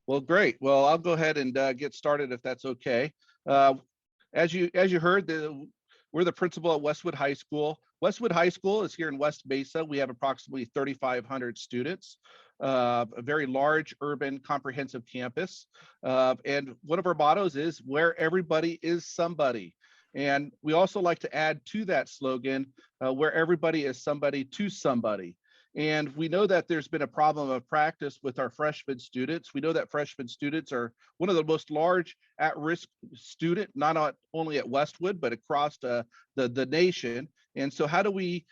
Well, great. Well, I'll go ahead and get started if that's okay. Uh, as you heard, we're the principal at Westwood High School. Westwood High School is here in West Mesa. We have approximately 3,500 students, a very large urban comprehensive campus. And one of our mottos is where everybody is somebody. And we also like to add to that slogan, where everybody is somebody to somebody. And we know that there's been a problem of practice with our freshman students. We know that freshman students are one of the most large at-risk student, not only at Westwood, but across the nation. And so how do we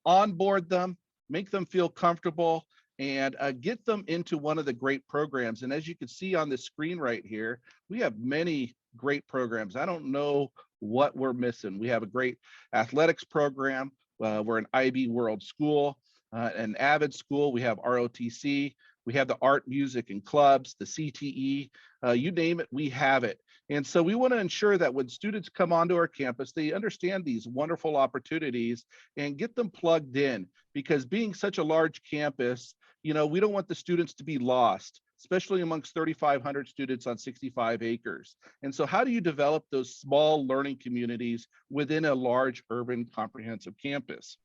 onboard them, make them feel comfortable, and get them into one of the great programs? And as you can see on the screen right here, we have many great programs. I don't know what we're missing. We have a great athletics program. We're an IB World School, an AVID school. We have ROTC. We have the art, music, and clubs, the CTE, you name it, we have it. And so we want to ensure that when students come onto our campus, they understand these wonderful opportunities and get them plugged in, because being such a large campus, we don't want the students to be lost, especially amongst 3,500 students on 65 acres. And so how do you develop those small learning communities within a large urban comprehensive campus?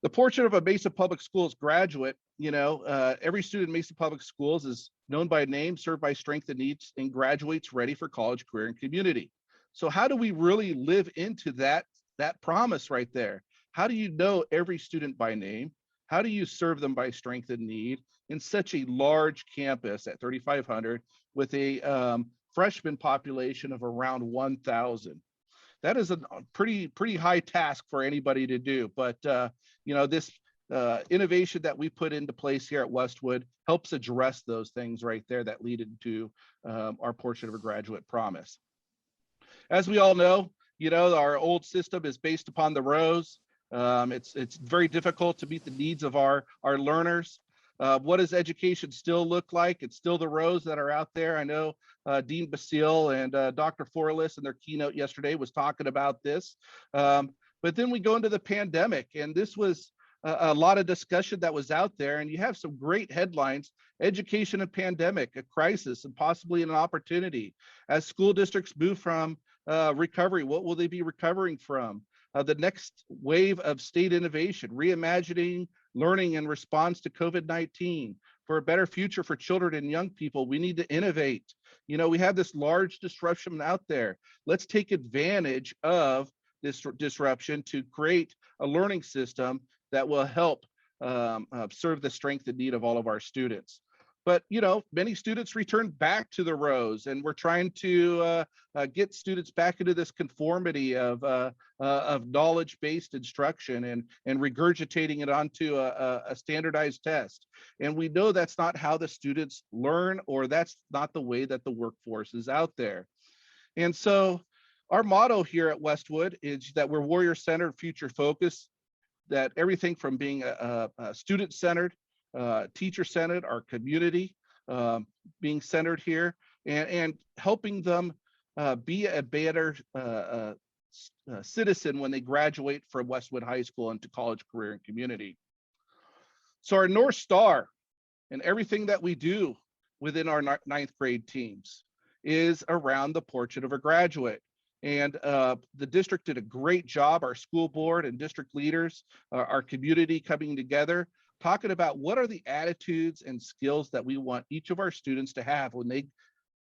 The portrait of a Mesa Public Schools graduate, every student in Mesa Public Schools is known by name, served by strength and needs, and graduates ready for college, career, and community. So how do we really live into that promise right there? How do you know every student by name? How do you serve them by strength and need in such a large campus at 3,500 with a freshman population of around 1,000? That is a pretty high task for anybody to do. But this innovation that we put into place here at Westwood helps address those things right there that lead into our portrait of a graduate promise. As we all know, our old system is based upon the rows. It's very difficult to meet the needs of our learners. What does education still look like? It's still the rows that are out there. I know Dean Basile and Dr. Forlis in their keynote yesterday was talking about this. But then we go into the pandemic, and this was a lot of discussion that was out there, and you have some great headlines: education and pandemic, a crisis and possibly an opportunity. As school districts move from recovery, what will they be recovering from? The next wave of state innovation, reimagining learning in response to COVID-19. For a better future for children and young people, we need to innovate. We have this large disruption out there. Let's take advantage of this disruption to create a learning system that will help serve the strength and need of all of our students. But many students return back to the rows, and we're trying to get students back into this conformity of knowledge-based instruction and regurgitating it onto a standardized test. And we know that's not how the students learn, or that's not the way that the workforce is out there. And so our motto here at Westwood is that we're warrior-centered, future-focused, that everything from being a student-centered, teacher-centered, our community being centered here, and helping them be a better citizen when they graduate from Westwood High School into college, career, and community. So our North Star and everything that we do within our ninth grade teams is around the portrait of a graduate. And the district did a great job, our school board and district leaders, our community coming together, talking about what are the attitudes and skills that we want each of our students to have when they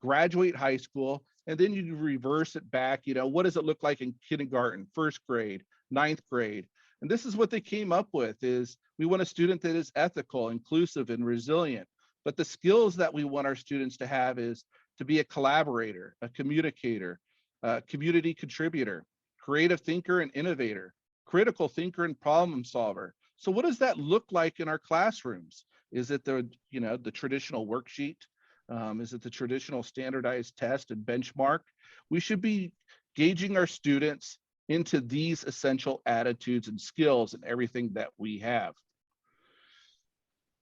graduate high school. And then you reverse it back, what does it look like in kindergarten, first grade, ninth grade? And this is what they came up with: is we want a student that is ethical, inclusive, and resilient. But the skills that we want our students to have is to be a collaborator, a communicator, a community contributor, creative thinker and innovator, critical thinker and problem solver. So what does that look like in our classrooms? Is it the traditional worksheet? Is it the traditional standardized test and benchmark? We should be gauging our students into these essential attitudes and skills in everything that we have.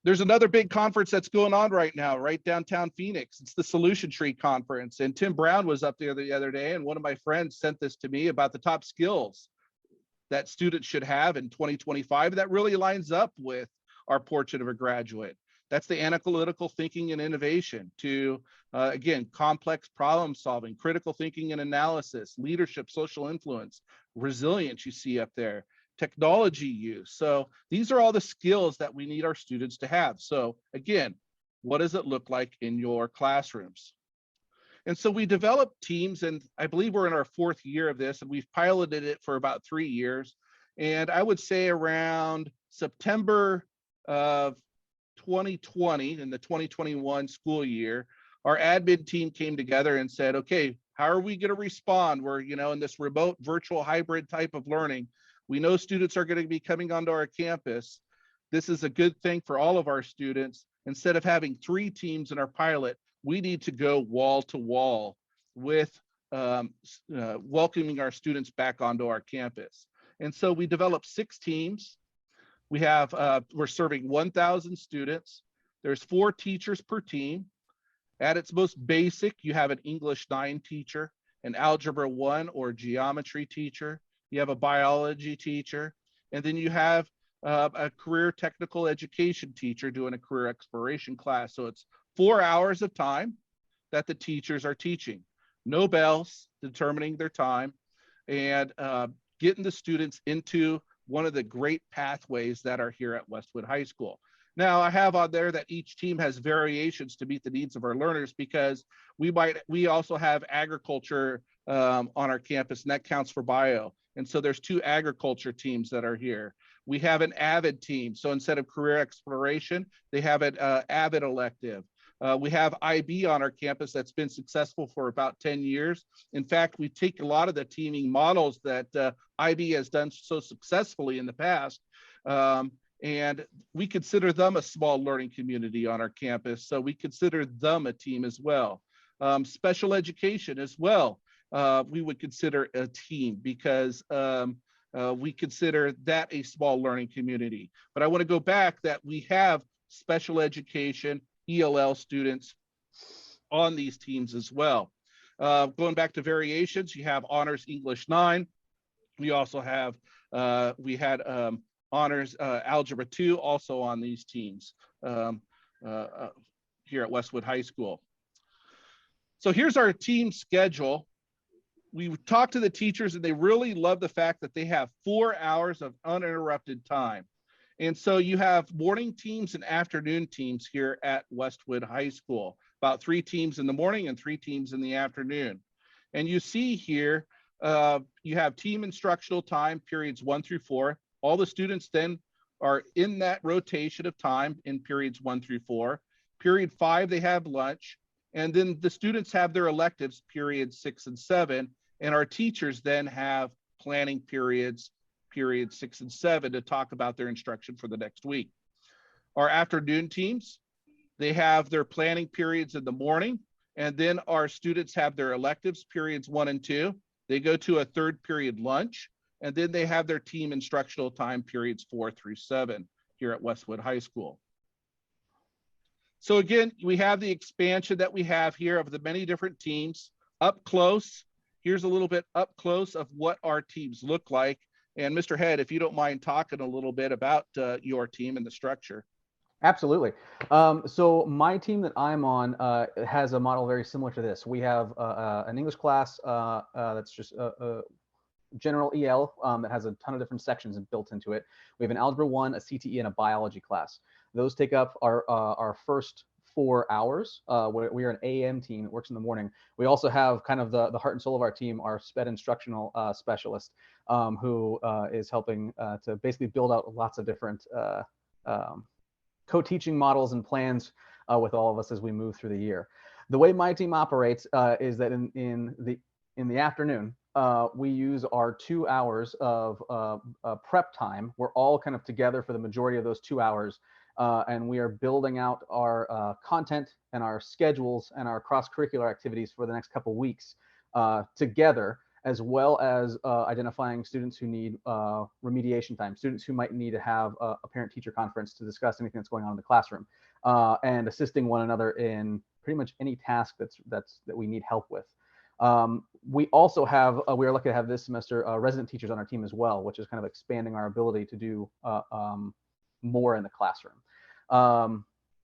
There's another big conference that's going on right now, right downtown Phoenix. It's the Solution Tree Conference. And Tim Brown was up there the other day, and one of my friends sent this to me about the top skills that students should have in 2025. That really lines up with our portrait of a graduate. That's the analytical thinking and innovation to, again, complex problem solving, critical thinking and analysis, leadership, social influence, resilience you see up there, technology use. So these are all the skills that we need our students to have. So again, what does it look like in your classrooms? And so we developed teams, and I believe we're in our 4th year of this, and we've piloted it for about 3 years. And I would say around September of 2020, in the 2021 school year, our admin team came together and said, okay, how are we going to respond? We're, in this remote virtual hybrid type of learning. We know students are going to be coming onto our campus. This is a good thing for all of our students. Instead of having 3 teams in our pilot, we need to go wall to wall with welcoming our students back onto our campus. And so we developed 6 teams. We have, we're serving 1,000 students. There's 4 teachers per team. At its most basic, you have an English 9 teacher, an Algebra 1 or geometry teacher. You have a biology teacher, and then you have a career technical education teacher doing a career exploration class. So it's 4 hours of time that the teachers are teaching. No bells determining their time, and getting the students into one of the great pathways that are here at Westwood High School. Now, I have on there that each team has variations to meet the needs of our learners, because we also have agriculture on our campus, and that counts for bio. And so there's 2 agriculture teams that are here. We have an AVID team. So instead of career exploration, they have an AVID elective. We have IB on our campus that's been successful for about 10 years. In fact, we take a lot of the teaming models that IB has done so successfully in the past, and we consider them a small learning community on our campus. So we consider them a team as well. Special education as well, we would consider a team, because we consider that a small learning community. But I want to go back that we have special education, ELL students on these teams as well. Going back to variations, you have Honors English 9. We also have, we had Honors Algebra 2 also on these teams here at Westwood High School. So here's our team schedule. We talked to the teachers, and they really love the fact that they have 4 hours of uninterrupted time. And so you have morning teams and afternoon teams here at Westwood High School, about 3 teams in the morning and 3 teams in the afternoon. And you see here, you have team instructional time, periods 1 through 4. All the students then are in that rotation of time in periods 1 through 4. Period 5, they have lunch. And then the students have their electives, periods 6 and 7. And our teachers then have planning periods 6 and 7, to talk about their instruction for the next week. Our afternoon teams, they have their planning periods in the morning, and then our students have their electives, periods 1 and 2. They go to a 3rd period lunch, and then they have their team instructional time, periods 4 through 7 here at Westwood High School. So again, we have the expansion that we have here of the many different teams. Up close, here's a little bit up close of what our teams look like. And Mr. Head, if you don't mind talking a little bit about your team and the structure. Absolutely. So my team that I'm on has a model very similar to this. We have an English class that's just a general EL that has a ton of different sections built into it. We have an Algebra 1, a CTE, and a biology class. Those take up our first 4 hours. We are an AM team that works in the morning. We also have kind of the heart and soul of our team, our SPED instructional specialist, who is helping to basically build out lots of different co-teaching models and plans with all of us as we move through the year. The way my team operates is that in the afternoon, we use our 2 hours of prep time. We're all kind of together for the majority of those 2 hours. And we are building out our content and our schedules and our cross-curricular activities for the next couple of weeks together, as well as identifying students who need remediation time, students who might need to have a parent-teacher conference to discuss anything that's going on in the classroom, and assisting one another in pretty much any task that we need help with. We also have, we are lucky to have this semester resident teachers on our team as well, which is kind of expanding our ability to do more in the classroom.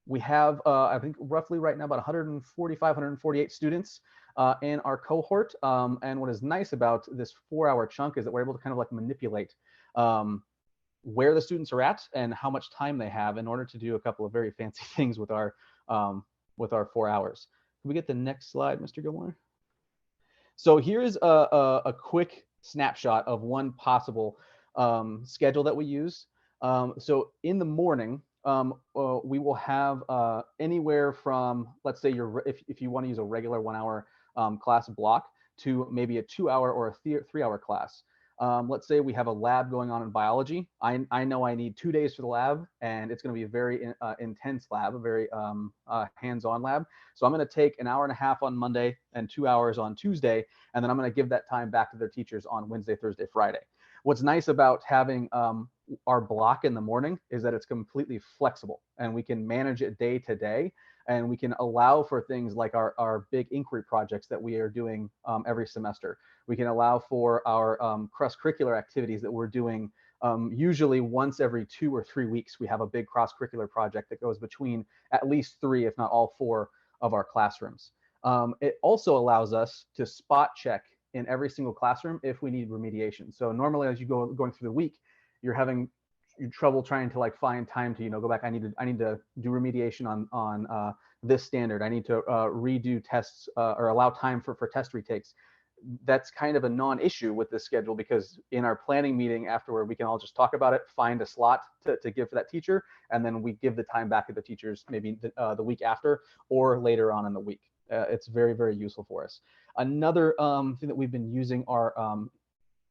We have, I think, roughly right now about 145, 148 students in our cohort. And what is nice about this 4-hour chunk is that we're able to kind of like manipulate where the students are at and how much time they have in order to do a couple of very fancy things with our 4 hours. Can we get the next slide, Mr. Gilmore? So here's a quick snapshot of one possible schedule that we use. So in the morning, we will have anywhere from, let's say, if you want to use a regular 1-hour class block, to maybe a 2-hour or a 3-hour class. Let's say we have a lab going on in biology. I know I need 2 days for the lab, and it's going to be a very intense lab, a very hands-on lab. So I'm going to take an hour and a half on Monday and 2 hours on Tuesday, and then I'm going to give that time back to their teachers on Wednesday, Thursday, Friday. What's nice about having our block in the morning is that it's completely flexible, and we can manage it day to day, and we can allow for things like our big inquiry projects that we are doing every semester. We can allow for our cross-curricular activities that we're doing usually once every 2 or 3 weeks. We have a big cross-curricular project that goes between at least 3, if not all 4 of our classrooms. It also allows us to spot check in every single classroom if we need remediation. So normally, as you going through the week, you're having trouble trying to like find time to go back. I need to do remediation on this standard. I need to redo tests or allow time for test retakes. That's kind of a non-issue with this schedule, because in our planning meeting afterward, we can all just talk about it, find a slot to give for that teacher, and then we give the time back to the teachers maybe the week after or later on in the week. It's very, very useful for us. Another thing that we've been using our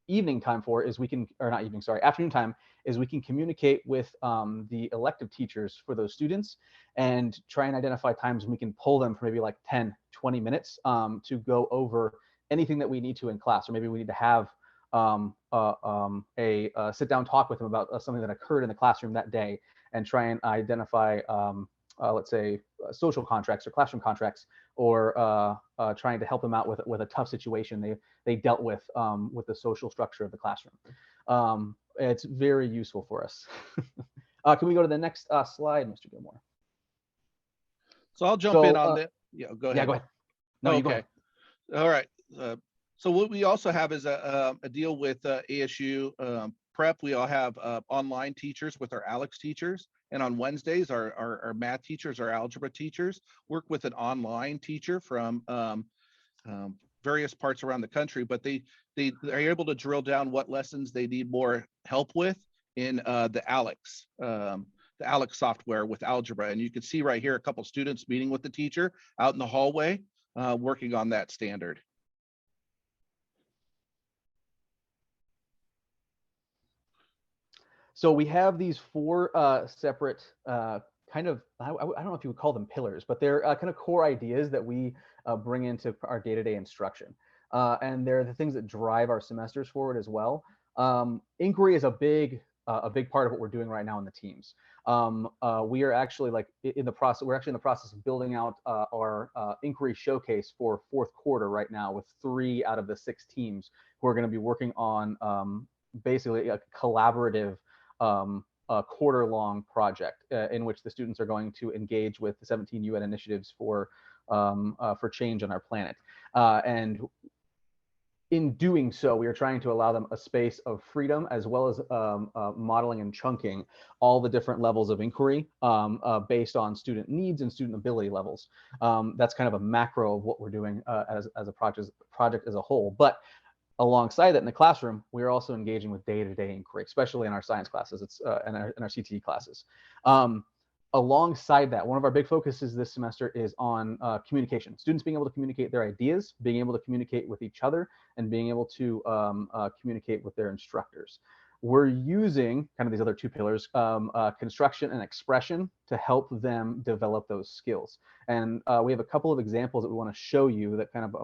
evening time for is afternoon time, is we can communicate with the elective teachers for those students and try and identify times when we can pull them for maybe like 10, 20 minutes to go over anything that we need to in class, or maybe we need to have a sit-down talk with them about something that occurred in the classroom that day, and try and identify, let's say, social contracts or classroom contracts, or trying to help them out with a tough situation they dealt with the social structure of the classroom. It's very useful for us. Can we go to the next slide, Mr. Gilmore? So I'll jump in on that. Yeah, go ahead. Yeah, go ahead. No, you go ahead. All right. So what we also have is a deal with ASU prep. We all have online teachers with our Alex teachers, and on Wednesdays our math teachers, our algebra teachers work with an online teacher from various parts around the country, but they are able to drill down what lessons they need more help with in the Alex software with algebra. And you can see right here a couple students meeting with the teacher out in the hallway working on that standard. So we have these 4 separate kind of, I don't know if you would call them pillars, but they're kind of core ideas that we bring into our day-to-day instruction. And they're the things that drive our semesters forward as well. Inquiry is a big part of what we're doing right now in the teams. We are actually in the process of building out our inquiry showcase for 4th quarter right now, with 3 out of the 6 teams who are going to be working on basically a collaborative quarter-long project in which the students are going to engage with the 17 UN initiatives for change on our planet. And in doing so, we are trying to allow them a space of freedom, as well as modeling and chunking all the different levels of inquiry based on student needs and student ability levels. That's kind of a macro of what we're doing as a project as a whole. But alongside that, in the classroom, we are also engaging with day-to-day inquiry, especially in our science classes, in our CTE classes. Alongside that, one of our big focuses this semester is on communication. Students being able to communicate their ideas, being able to communicate with each other, and being able to communicate with their instructors. We're using kind of these other 2 pillars, construction and expression, to help them develop those skills. And we have a couple of examples that we want to show you that kind of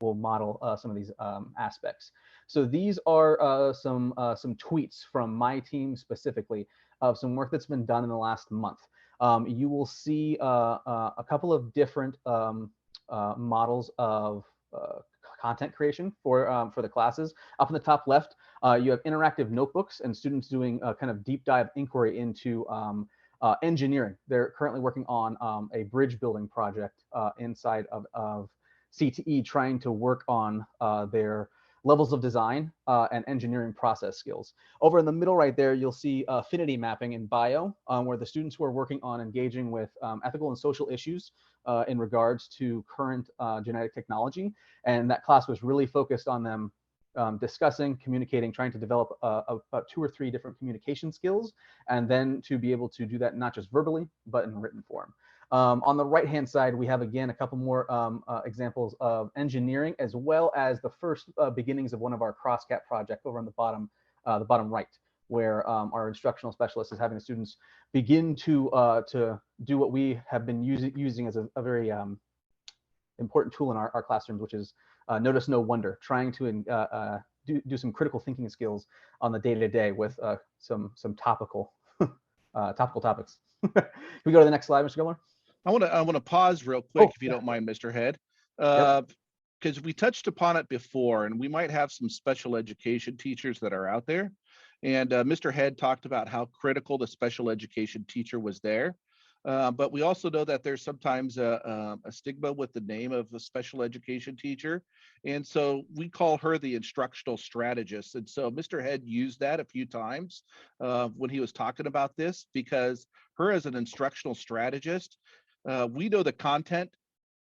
will model some of these aspects. So these are some tweets from my team specifically of some work that's been done in the last month. You will see a couple of different models of content creation for the classes. Up in the top left, you have interactive notebooks and students doing a kind of deep dive inquiry into Engineering, they're currently working on a bridge building project inside of CTE, trying to work on their levels of design and engineering process skills. Over in the middle right there, you'll see affinity mapping in bio, where the students who are working on engaging with ethical and social issues in regards to current genetic technology. And that class was really focused on them discussing, communicating, trying to develop about 2 or 3 different communication skills, and then to be able to do that not just verbally, but in written form. On the right-hand side, we have, again, a couple more examples of engineering, as well as the first beginnings of one of our cross-cap project over on the bottom right, where our instructional specialist is having the students begin to do what we have been using as a very important tool in our classrooms, which is notice, no wonder, trying to do some critical thinking skills on the day-to-day with some topical topics. Can we go to the next slide, Mr. Gilmore? I want to pause real quick, if you yeah. don't mind, Mr. Head, Yep. because we touched upon it before, and we might have some special education teachers that are out there. And Mr. Head talked about how critical the special education teacher was there. But we also know that there's sometimes a stigma with the name of a special education teacher. And so we call her the instructional strategist. And so Mr. Head used that a few times when he was talking about this, because her as an instructional strategist, we know the content.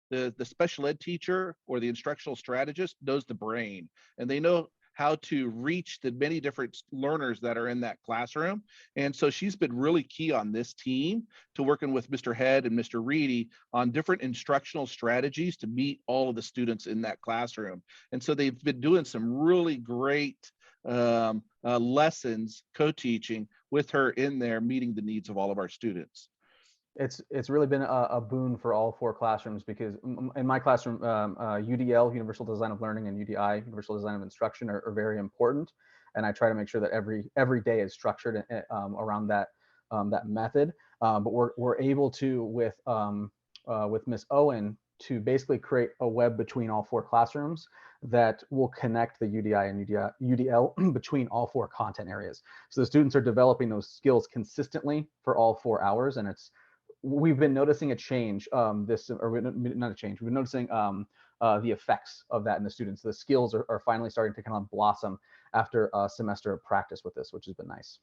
The special ed teacher or the instructional strategist knows the brain, and they know how to reach the many different learners that are in that classroom. And so she's been really key on this team to working with Mr. Head and Mr. Reedy on different instructional strategies to meet all of the students in that classroom. And so they've been doing some really great lessons, co-teaching with her in there, meeting the needs of all of our students. It's really been a boon for all 4 classrooms, because in my classroom, UDL, Universal Design of Learning, and UDI, Universal Design of Instruction, are very important. And I try to make sure that every day is structured around that method. But we're able to, with Miss Owen, to basically create a web between all 4 classrooms that will connect the UDI and UDL between all 4 content areas. So the students are developing those skills consistently for all 4 hours, and we've been noticing a change. Not a change. We've been noticing the effects of that in the students. The skills are finally starting to kind of blossom after a semester of practice with this, which has been nice.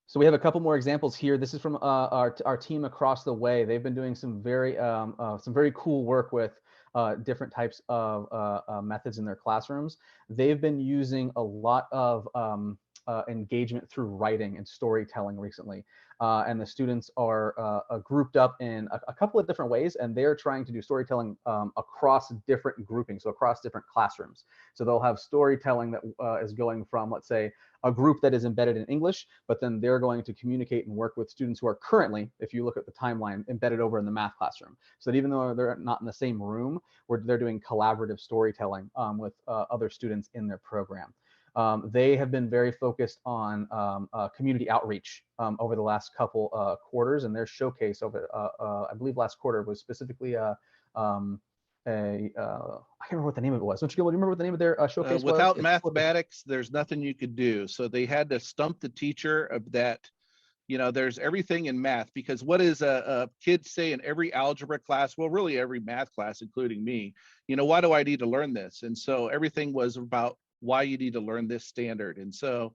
So we have a couple more examples here. This is from our team across the way. They've been doing some very cool work with different types of methods in their classrooms. They've been using a lot of engagement through writing and storytelling recently. And the students are grouped up in a couple of different ways, and they're trying to do storytelling across different groupings, so across different classrooms. So they'll have storytelling that is going from, let's say, a group that is embedded in English, but then they're going to communicate and work with students who are currently, if you look at the timeline, embedded over in the math classroom. So that even though they're not in the same room, they're doing collaborative storytelling with other students in their program. They have been very focused on community outreach over the last couple quarters, and their showcase over, I believe last quarter was specifically I can't remember what the name of it was. Don't you remember what the name of their showcase was? Without mathematics, there's nothing you could do. So they had to stump the teacher of that. You know, there's everything in math, because what is a kid say in every algebra class? Well, really every math class, including me. You know, why do I need to learn this? And so everything was about why you need to learn this standard. And so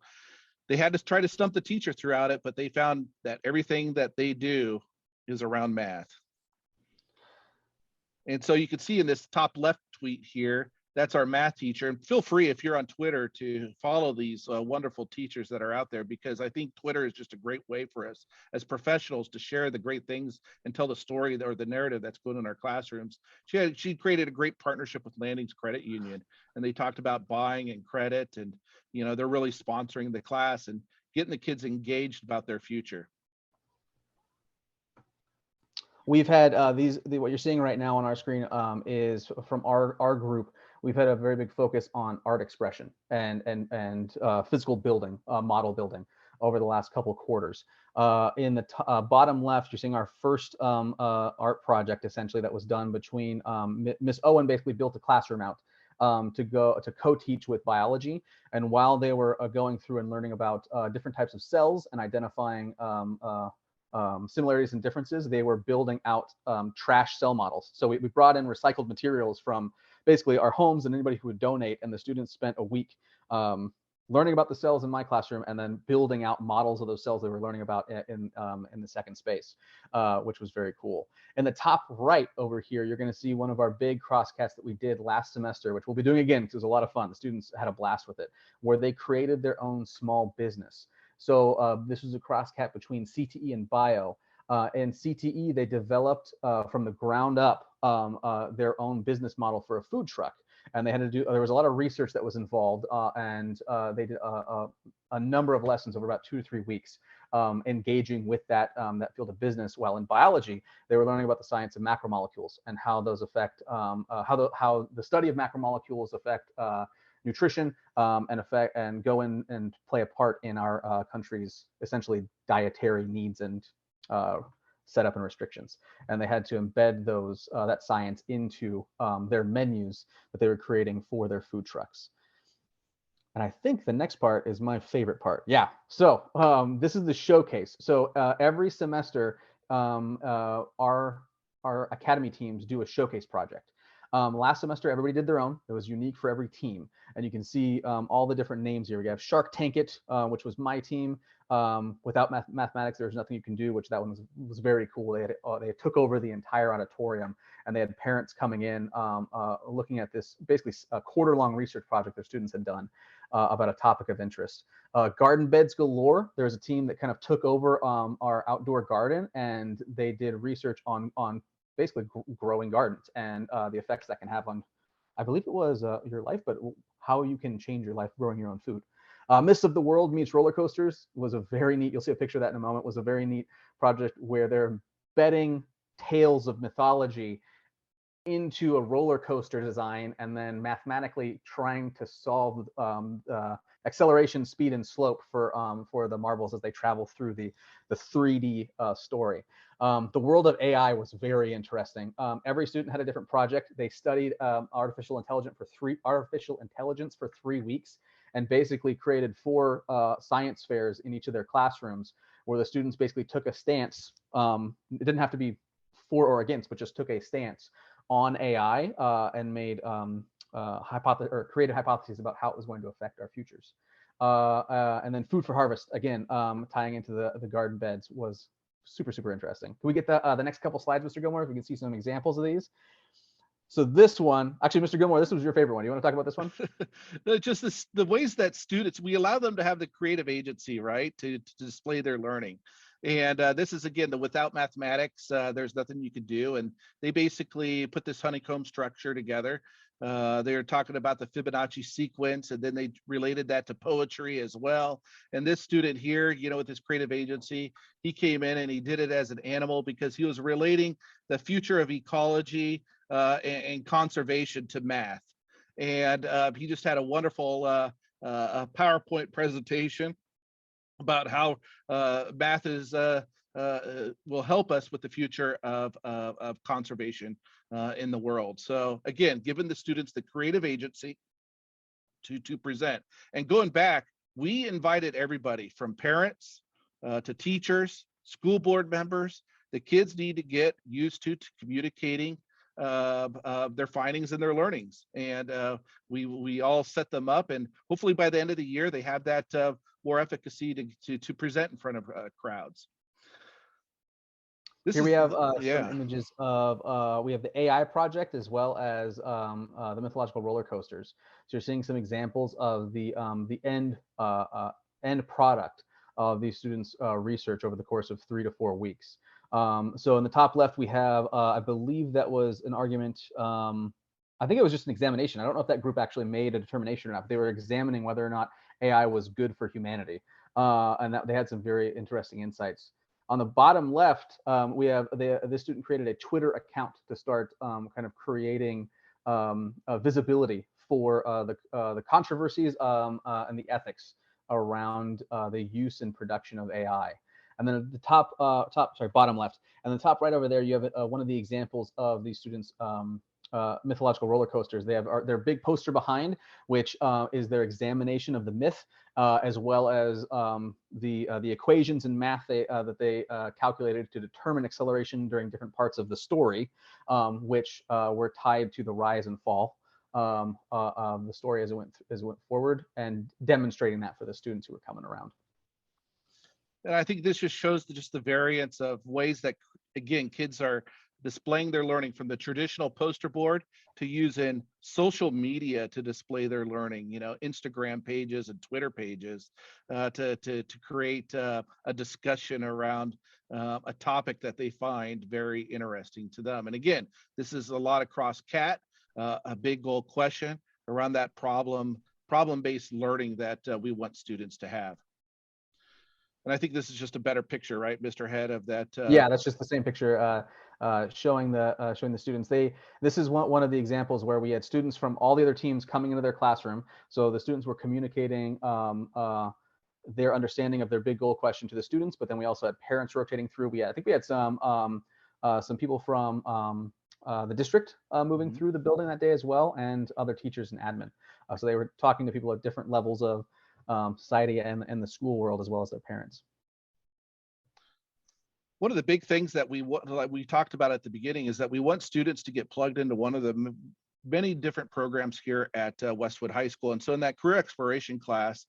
they had to try to stump the teacher throughout it, but they found that everything that they do is around math. And so you can see in this top left tweet here, that's our math teacher. And feel free, if you're on Twitter, to follow these wonderful teachers that are out there, because I think Twitter is just a great way for us as professionals to share the great things and tell the story or the narrative that's going on in our classrooms. She created a great partnership with Landings Credit Union, and they talked about buying and credit, and you know, they're really sponsoring the class and getting the kids engaged about their future. We've had what you're seeing right now on our screen is from our group. We've had a very big focus on art expression and physical building, model building over the last couple of quarters. In the bottom left, you're seeing our first art project, essentially, that was done between Miss Owen basically built a classroom out to co-teach with biology. And while they were going through and learning about different types of cells and identifying similarities and differences, they were building out trash cell models. So we brought in recycled materials from basically our homes and anybody who would donate, and the students spent a week learning about the cells in my classroom and then building out models of those cells they were learning about in the second space, which was very cool. In the top right over here, you're going to see one of our big crosscasts that we did last semester, which we'll be doing again because it was a lot of fun. The students had a blast with it, where they created their own small business. So this was a crosscat between CTE and bio. In CTE, they developed from the ground up their own business model for a food truck. And they had to do, there was a lot of research that was involved, and they did a number of lessons over about 2 to 3 weeks, engaging with that field of business. While in biology, they were learning about the science of macromolecules and how those affect, how the study of macromolecules affect nutrition and go in and play a part in our country's essentially dietary needs and setup and restrictions. And they had to embed those that science into their menus that they were creating for their food trucks. And I think the next part is my favorite part. Yeah. So this is the showcase. So every semester, our academy teams do a showcase project. Last semester, everybody did their own. It was unique for every team. And you can see all the different names here. We have Shark Tank It, which was my team. Without mathematics, there's nothing you can do, which that one was very cool. They took over the entire auditorium, and they had parents coming in looking at this basically a quarter-long research project their students had done about a topic of interest. Garden Beds Galore, there was a team that kind of took over our outdoor garden, and they did research on basically growing gardens and the effects that can have on, I believe it was your life, but how you can change your life growing your own food. Myths of the World meets roller coasters was a very neat, you'll see a picture of that in a moment, was a very neat project where they're embedding tales of mythology into a roller coaster design and then mathematically trying to solve acceleration, speed, and slope for the marbles as they travel through the 3D story. The world of AI was very interesting. Every student had a different project. They studied artificial intelligence for 3 weeks and basically created 4 science fairs in each of their classrooms where the students basically took a stance. It didn't have to be for or against, but just took a stance on AI and made created hypotheses about how it was going to affect our futures. And then Food for Harvest, again, tying into the garden beds, was super, super interesting. Can we get the next couple slides, Mr. Gilmore, if we can see some examples of these? So this one, actually, Mr. Gilmore, this was your favorite one. You want to talk about this one? Just the ways that students, we allow them to have the creative agency, right, to display their learning. And this is, again, the without mathematics, there's nothing you could do. And they basically put this honeycomb structure together. They were talking about the Fibonacci sequence, and then they related that to poetry as well. And this student here, with his creative agency, he came in and he did it as an animal because he was relating the future of ecology and conservation to math. And he just had a wonderful PowerPoint presentation about how math is will help us with the future of conservation in the world. So again, giving the students the creative agency to present. And going back, we invited everybody from parents to teachers, school board members. The kids need to get used to communicating their findings and their learnings. And we all set them up, and hopefully by the end of the year, they have that more efficacy to present in front of crowds. Here we have some images of, we have the AI project as well as the mythological roller coasters. So you're seeing some examples of the end product of these students' research over the course of 3 to 4 weeks. So in the top left, we have, I believe that was an argument. I think it was just an examination. I don't know if that group actually made a determination or not. But they were examining whether or not AI was good for humanity, and that they had some very interesting insights. On the bottom left, we have this student created a Twitter account to start kind of creating visibility for the controversies and the ethics around the use and production of AI. And then at the bottom left, and the top right over there, you have one of the examples of these students mythological roller coasters. They have their big poster behind, which is their examination of the myth, as well as the equations in math that they calculated to determine acceleration during different parts of the story, which were tied to the rise and fall of the story as it went forward, and demonstrating that for the students who were coming around. And I think this just shows just the variance of ways that, again, kids are displaying their learning, from the traditional poster board to using social media to display their learning, Instagram pages and Twitter pages, to create a discussion around a topic that they find very interesting to them. And again, this is a lot of cross-cat, a big goal question around that problem-based learning that we want students to have. And I think this is just a better picture, right, Mr. Head, of that? Yeah, that's just the same picture showing the students. This is one of the examples where we had students from all the other teams coming into their classroom. So the students were communicating their understanding of their big goal question to the students, but then we also had parents rotating through. I think we had some people from the district moving through the building that day as well, and other teachers and admin. So they were talking to people at different levels of society and the school world, as well as their parents. One of the big things that we talked about at the beginning is that we want students to get plugged into one of the many different programs here at Westwood High School. And so in that career exploration class,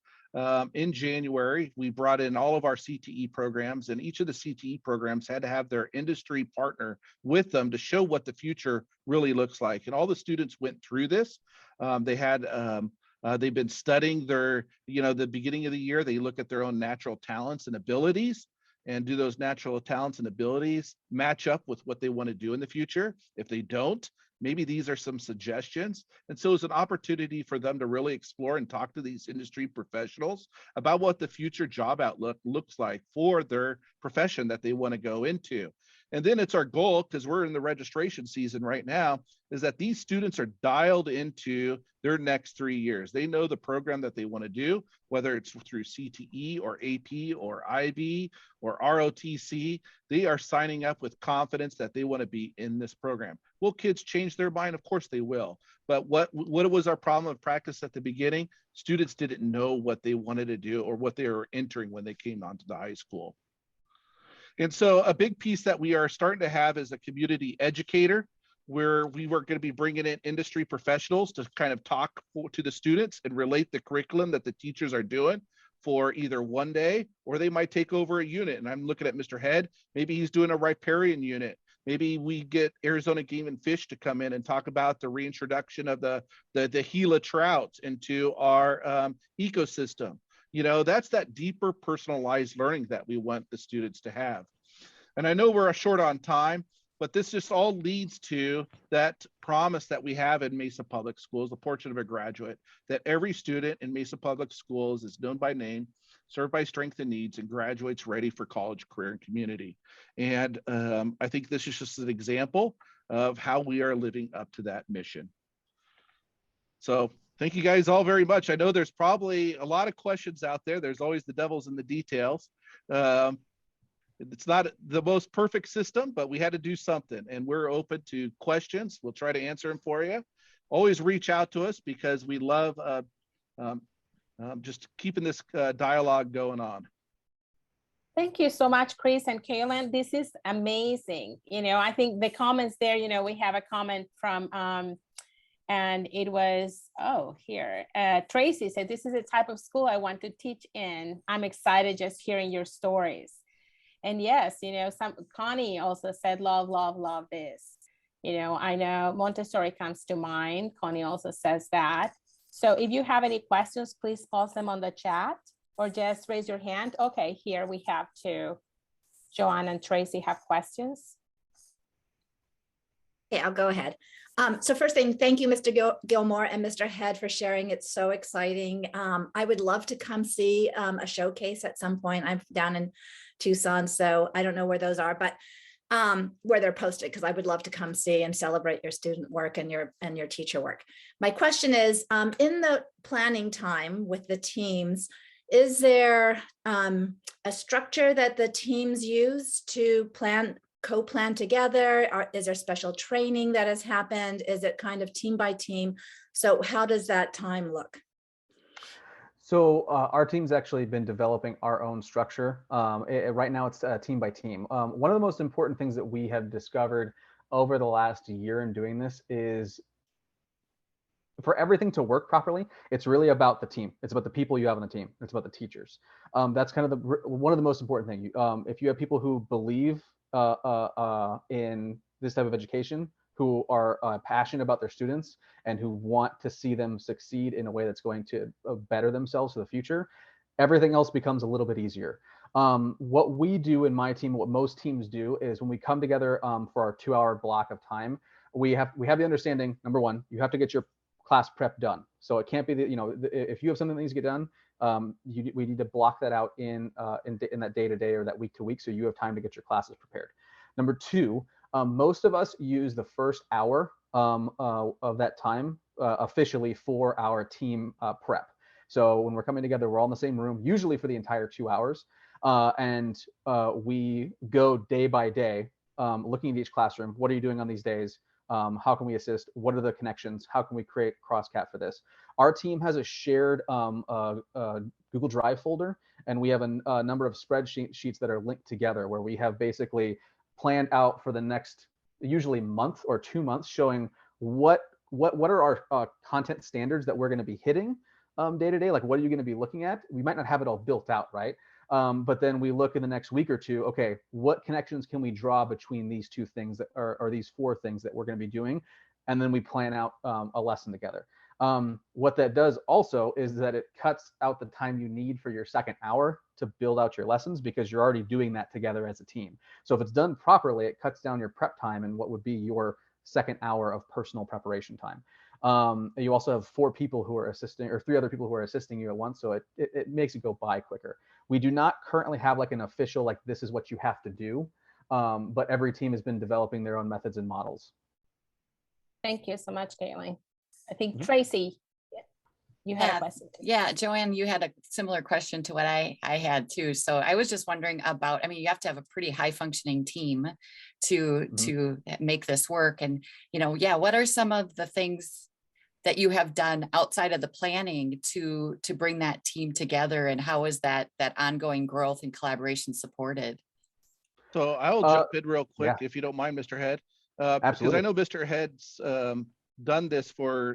in January, we brought in all of our CTE programs, and each of the CTE programs had to have their industry partner with them to show what the future really looks like. And all the students went through this. They've been studying their, the beginning of the year, they look at their own natural talents and abilities, and do those natural talents and abilities match up with what they want to do in the future? If they don't, maybe these are some suggestions. And so it's an opportunity for them to really explore and talk to these industry professionals about what the future job outlook looks like for their profession that they want to go into. And then it's our goal, because we're in the registration season right now, is that these students are dialed into their next 3 years. They know the program that they want to do, whether it's through CTE or AP or IB or ROTC. They are signing up with confidence that they want to be in this program. Will kids change their mind? Of course they will. But what was our problem of practice at the beginning? Students didn't know what they wanted to do or what they were entering when they came onto the high school. And so a big piece that we are starting to have is a community educator, where we were going to be bringing in industry professionals to kind of talk to the students and relate the curriculum that the teachers are doing for either one day, or they might take over a unit. And I'm looking at Mr. Head, maybe he's doing a riparian unit. Maybe we get Arizona Game and Fish to come in and talk about the reintroduction of the Gila trout into our ecosystem. That's that deeper personalized learning that we want the students to have. And I know we're short on time, but this just all leads to that promise that we have in Mesa Public Schools, the portrait of a graduate, that every student in Mesa Public Schools is known by name, served by strengths and needs, and graduates ready for college, career, and community. And I think this is just an example of how we are living up to that mission. So thank you guys all very much. I know there's probably a lot of questions out there. There's always the devil's in the details. It's not the most perfect system, but we had to do something, and we're open to questions. We'll try to answer them for you. Always reach out to us, because we love just keeping this dialogue going on. Thank you so much, Chris and Kaylin. This is amazing. I think the comments there, we have a comment from, and it was, here. Tracy said, this is the type of school I want to teach in. I'm excited just hearing your stories. And yes, Connie also said, love this. I know Montessori comes to mind. Connie also says that. So if you have any questions, please post them on the chat or just raise your hand. Okay, here we have two. Joanne and Tracy have questions. Okay, I'll go ahead. So first thing, thank you, Mr. Gilmore and Mr. Head, for sharing. It's so exciting. I would love to come see a showcase at some point. I'm down in Tucson, so I don't know where those are, but where they're posted, because I would love to come see and celebrate your student work and your teacher work. My question is, in the planning time with the teams, is there a structure that the teams use to plan co-planned together? Is there special training that has happened? Is it kind of team by team? So how does that time look? So our team's actually been developing our own structure. Right now it's team by team. One of the most important things that we have discovered over the last year in doing this is for everything to work properly, it's really about the team. It's about the people you have on the team. It's about the teachers. That's kind of one of the most important things. If you have people who believe in this type of education, who are passionate about their students and who want to see them succeed in a way that's going to better themselves for the future, everything else becomes a little bit easier. What we do in my team, what most teams do, is when we come together for our 2-hour block of time, we have the understanding, number one, you have to get your class prep done. So it can't be that, if you have something that needs to get done, we need to block that out in that day to day or that week to week, so you have time to get your classes prepared. Number two, most of us use the first hour of that time officially for our team prep. So when we're coming together, we're all in the same room, usually for the entire 2 hours, and we go day by day, looking at each classroom. What are you doing on these days? How can we assist? What are the connections? How can we create crosscat for this? Our team has a shared Google Drive folder, and we have a number of spreadsheets that are linked together where we have basically planned out for the next usually month or 2 months, showing what are our content standards that we're going to be hitting day to day. Like, what are you going to be looking at? We might not have it all built out, right? But then we look in the next week or two, okay, what connections can we draw between these two things that or these 4 things that we're going to be doing? And then we plan out a lesson together. What that does also is that it cuts out the time you need for your second hour to build out your lessons, because you're already doing that together as a team. So if it's done properly, it cuts down your prep time and what would be your second hour of personal preparation time. You also have 4 people who are assisting, or 3 other people who are assisting you at once. So it makes it go by quicker. We do not currently have like an official, like, this is what you have to do. But every team has been developing their own methods and models. Thank you so much, Caitlin. I think Mhm. Tracy, you had a question. Yeah, Joanne, you had a similar question to what I had too. So I was just wondering about, I mean, you have to have a pretty high functioning team to make this work. And, what are some of the things that you have done outside of the planning to bring that team together, and how is that ongoing growth and collaboration supported? So I'll jump in real quick, yeah. if you don't mind, Mr. Head. Because Absolutely. I know Mr. Head's done this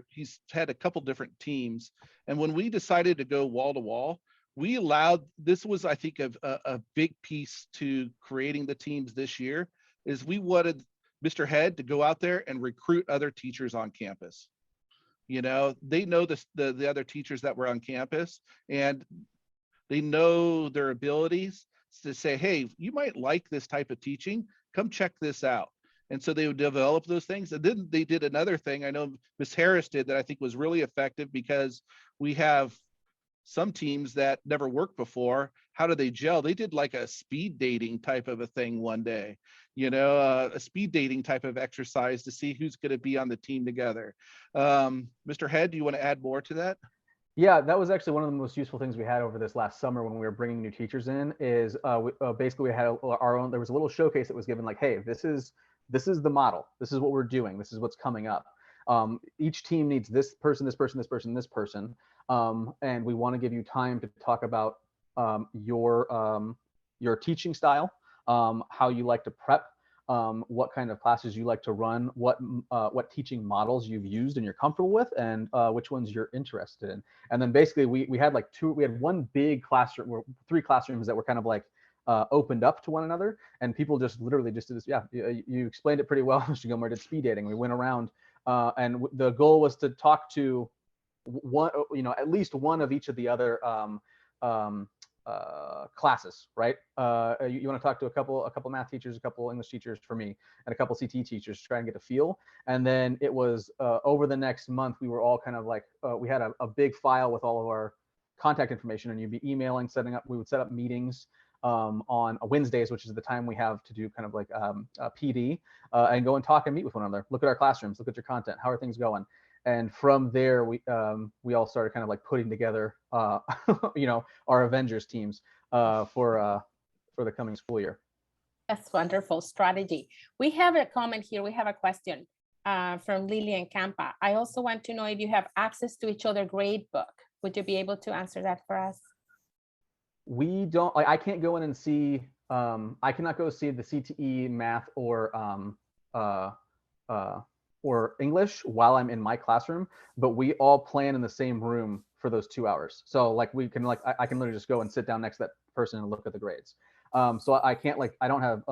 he's had a couple different teams. And when we decided to go wall to wall, we allowed, this was, I think, a big piece to creating the teams this year, is we wanted Mr. Head to go out there and recruit other teachers on campus. They know the other teachers that were on campus, and they know their abilities to say, hey, you might like this type of teaching, come check this out. And so they would develop those things. And then they did another thing I know Ms. Harris did that I think was really effective, because we have some teams that never worked before. How do they gel? They did like a speed dating type of a thing one day, a speed dating type of exercise to see who's going to be on the team together. Mr. Head, do you want to add more to that? Yeah, that was actually one of the most useful things we had over this last summer when we were bringing new teachers in. Is basically we had our own. There was a little showcase that was given, like, hey, this is the model. This is what we're doing. This is what's coming up. Each team needs this person, this person, this person, this person, and we want to give you time to talk about your teaching style, how you like to prep, what kind of classes you like to run, what teaching models you've used and you're comfortable with, and which ones you're interested in. And then basically we had one big classroom, or 3 classrooms that were kind of like opened up to one another, and people just literally just did this. Yeah, you explained it pretty well, Mr. Gilmore. Did speed dating. We went around, and the goal was to talk to one, at least one of each of the other classes, right? You want to talk to a couple math teachers, a couple English teachers for me, and a couple CT teachers to try and get a feel. And then it was over the next month, we were all kind of like, we had a big file with all of our contact information, and you'd be emailing, we would set up meetings on Wednesdays, which is the time we have to do kind of like PD, and go and talk and meet with one another. Look at our classrooms, look at your content. How are things going? And from there, we all started kind of like putting together, our Avengers teams for the coming school year. That's wonderful strategy. We have a comment here. We have a question from Lillian Campa. I also want to know if you have access to each other grade book. Would you be able to answer that for us? We don't, like, I can't go in and see, I cannot go see the CTE math or English while I'm in my classroom, but we all plan in the same room for those 2 hours. So like we can like, I can literally just go and sit down next to that person and look at the grades. So I can't like, I don't have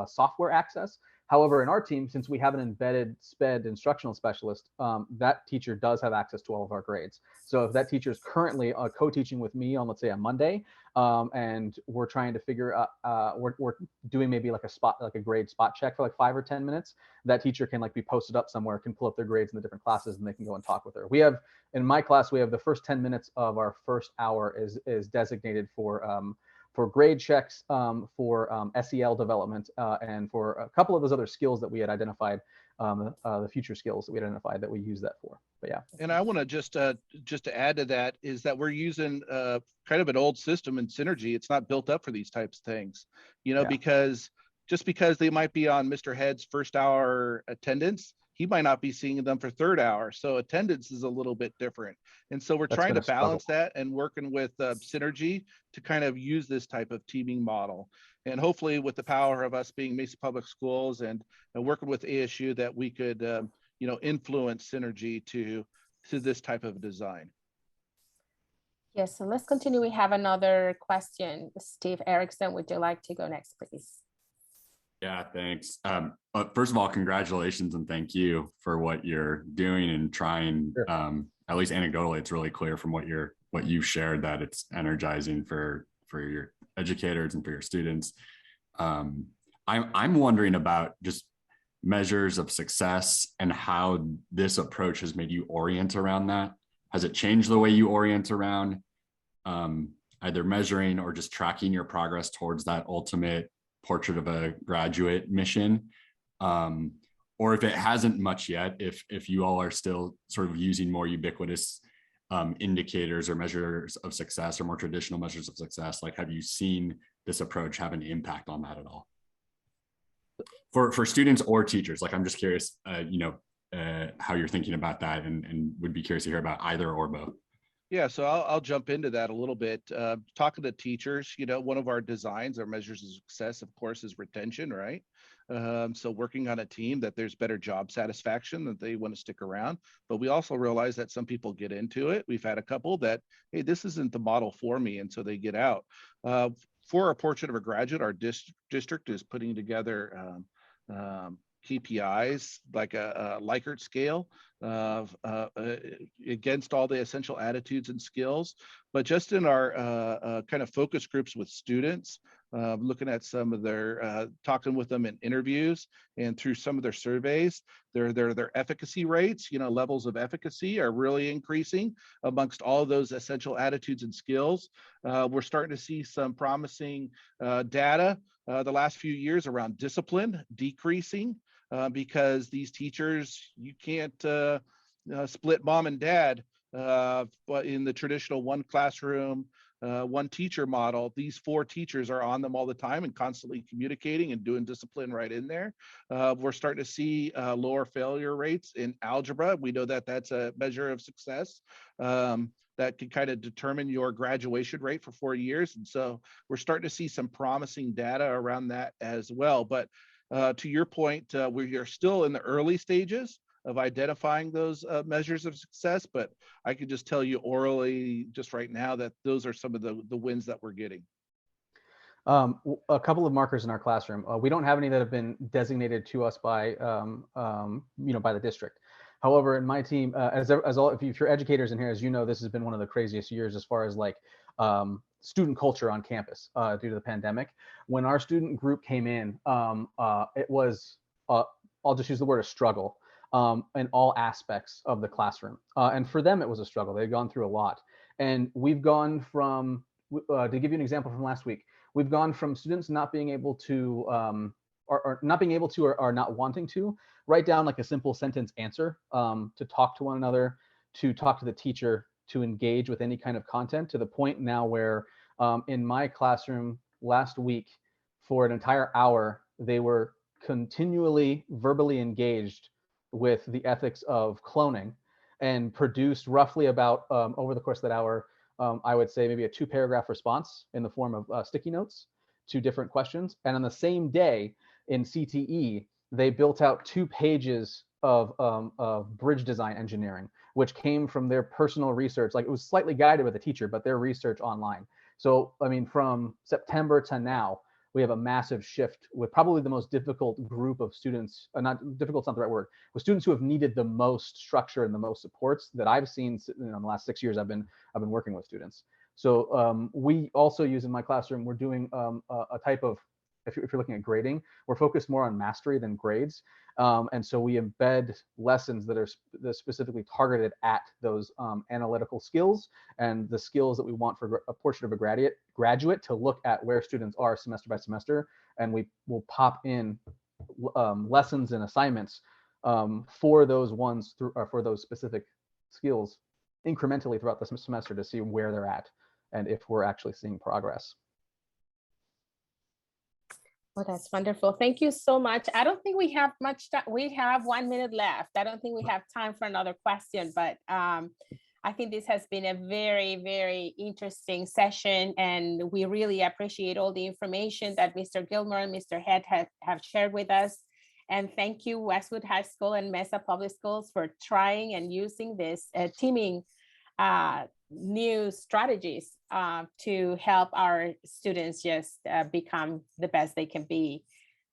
software access. However, in our team, since we have an embedded SPED instructional specialist, that teacher does have access to all of our grades. So if that teacher is currently co-teaching with me on, let's say, a Monday, and we're trying to figure out, we're doing maybe like a grade spot check for like 5 or 10 minutes, that teacher can like be posted up somewhere, can pull up their grades in the different classes, and they can go and talk with her. We have, in my class, we have the first 10 minutes of our first hour is designated for grade checks, for SEL development, and for a couple of those other skills that we had identified, the future skills that we identified that we use that for. But yeah. And I want to just to add to that is that we're using kind of an old system in Synergy. It's not built up for these types of things, you know, Yeah. because just because they might be on Mr. Head's first hour attendance, he might not be seeing them for third hour. So attendance is a little bit different. And so we're That's trying been to a struggle. balance that and working with Synergy to kind of use this type of teaming model. And hopefully with the power of us being Mesa Public Schools and working with ASU, that we could, you know, influence Synergy to this type of design. Yes, so let's continue. We have another question. Steve Erickson, would you like to go next, please? Yeah, thanks. First of all, congratulations and thank you for what you're doing and trying. Sure. At least anecdotally, it's really clear from what you've shared that it's energizing for your educators and for your students. I'm wondering about just measures of success and how this approach has made you orient around that. Has it changed the way you orient around either measuring or just tracking your progress towards that ultimate portrait of a graduate mission? Or if it hasn't much yet, if you all are still sort of using more ubiquitous indicators or measures of success or more traditional measures of success, like have you seen this approach have an impact on that at all? For students or teachers, like I'm just curious, how you're thinking about that and would be curious to hear about either or both. Yeah, so I'll jump into that a little bit. Talking to teachers, you know, one of our designs, our measures of success, of course, is retention, right? So working on a team that there's better job satisfaction, that they want to stick around. But we also realize that some people get into it. We've had a couple that, hey, this isn't the model for me, and so they get out. For our portrait of a graduate, our district is putting together KPIs like a Likert scale of against all the essential attitudes and skills. But just in our kind of focus groups with students, looking at some of their talking with them in interviews and through some of their surveys, their efficacy rates, you know, levels of efficacy are really increasing amongst all of those essential attitudes and skills. We're starting to see some promising data the last few years around discipline decreasing. Because these teachers, you can't split mom and dad, but in the traditional one classroom, one teacher model, these 4 teachers are on them all the time and constantly communicating and doing discipline right in there. We're starting to see lower failure rates in algebra. We know that that's a measure of success. That can kind of determine your graduation rate for 4 years. And so we're starting to see some promising data around that as well. But to your point, we are still in the early stages of identifying those measures of success, but I can just tell you orally just right now that those are some of the wins that we're getting. A couple of markers in our classroom. We don't have any that have been designated to us by, by the district. However, in my team, if you're educators in here, as you know, this has been one of the craziest years as far as like student culture on campus due to the pandemic. When our student group came in, it was, I'll just use the word a struggle in all aspects of the classroom. And for them, it was a struggle. They'd gone through a lot. And we've gone from, to give you an example from last week, we've gone from students not being able to, or not wanting to write down like a simple sentence answer, to talk to one another, to talk to the teacher, to engage with any kind of content, to the point now where in my classroom last week for an entire hour, they were continually verbally engaged with the ethics of cloning and produced roughly about over the course of that hour, I would say maybe a 2-paragraph response in the form of sticky notes to different questions. And on the same day in CTE, they built out 2 pages of bridge design engineering, which came from their personal research. Like, it was slightly guided with a teacher, but their research online. So, I mean, from September to now, we have a massive shift with probably the most difficult group of students, not difficult's not the right word, with students who have needed the most structure and the most supports that I've seen in the last 6 years I've been working with students. So we also use in my classroom, we're doing a type of, if you're looking at grading, we're focused more on mastery than grades. And so we embed lessons that are specifically targeted at those analytical skills and the skills that we want for a portion of a graduate to look at where students are semester by semester. And we will pop in lessons and assignments for those ones for those specific skills incrementally throughout the semester to see where they're at and if we're actually seeing progress. Oh, that's wonderful. Thank you so much. I don't think we have much time. We have 1 minute left. I don't think we have time for another question, but I think this has been a very, very interesting session, and we really appreciate all the information that Mr. Gilmore and Mr. Head have shared with us. And thank you, Westwood High School and Mesa Public Schools, for trying and using this teaming new strategies to help our students just become the best they can be.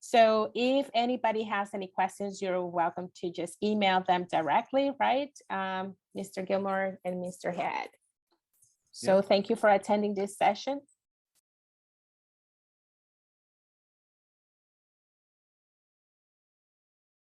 So if anybody has any questions, you're welcome to just email them directly, right? Mr. Gilmore and Mr. Head. So thank you for attending this session.